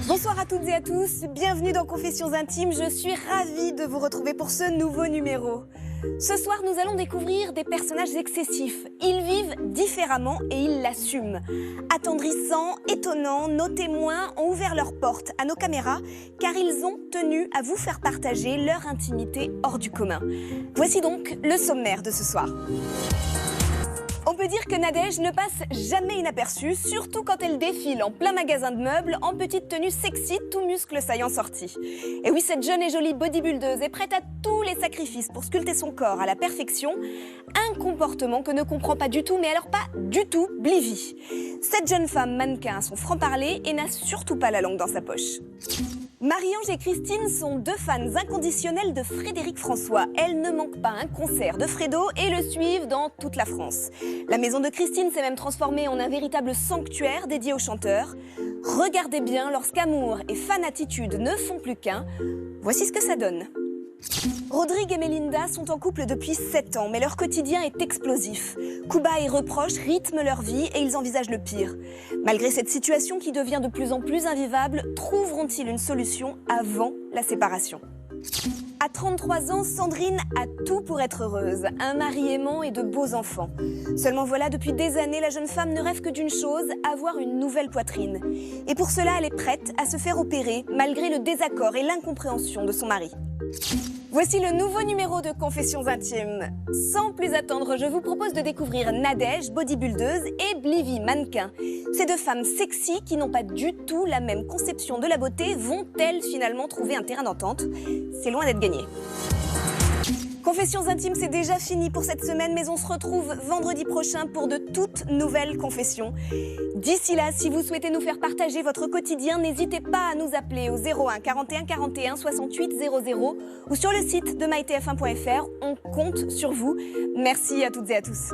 Bonsoir à toutes et à tous, bienvenue dans Confessions Intimes, je suis ravie de vous retrouver pour ce nouveau numéro. Ce soir, nous allons découvrir des personnages excessifs. Ils vivent différemment et ils l'assument. Attendrissants, étonnants, nos témoins ont ouvert leurs portes à nos caméras car ils ont tenu à vous faire partager leur intimité hors du commun. Voici donc le sommaire de ce soir. On peut dire que Nadège ne passe jamais inaperçue, surtout quand elle défile en plein magasin de meubles, en petite tenue sexy, tout muscle saillant sorti. Et oui, cette jeune et jolie bodybuildeuse est prête à tous les sacrifices pour sculpter son corps à la perfection. Un comportement que ne comprend pas du tout, mais alors pas du tout, Blivy. Cette jeune femme mannequin a son franc-parler et n'a surtout pas la langue dans sa poche. Marie-Ange et Christine sont deux fans inconditionnels de Frédéric François. Elles ne manquent pas un concert de Fredo et le suivent dans toute la France. La maison de Christine s'est même transformée en un véritable sanctuaire dédié au chanteur. Regardez bien, lorsqu'amour et fanatitude ne font plus qu'un, voici ce que ça donne. Rodrigue et Mélinda sont en couple depuis 7 ans, mais leur quotidien est explosif. Coups bas et reproches rythment leur vie et ils envisagent le pire. Malgré cette situation qui devient de plus en plus invivable, trouveront-ils une solution avant la séparation ? À 33 ans, Sandrine a tout pour être heureuse, un mari aimant et de beaux enfants. Seulement voilà, depuis des années, la jeune femme ne rêve que d'une chose, avoir une nouvelle poitrine. Et pour cela, elle est prête à se faire opérer, malgré le désaccord et l'incompréhension de son mari. Voici le nouveau numéro de Confessions Intimes. Sans plus attendre, je vous propose de découvrir Nadège, bodybuildeuse, et Blivy, mannequin. Ces deux femmes sexy qui n'ont pas du tout la même conception de la beauté vont-elles finalement trouver un terrain d'entente ? C'est loin d'être gagné. Confessions Intimes, c'est déjà fini pour cette semaine, mais on se retrouve vendredi prochain pour de toutes nouvelles confessions. D'ici là, si vous souhaitez nous faire partager votre quotidien, n'hésitez pas à nous appeler au 01 41 41 68 00 ou sur le site de mytf1.fr. On compte sur vous. Merci à toutes et à tous.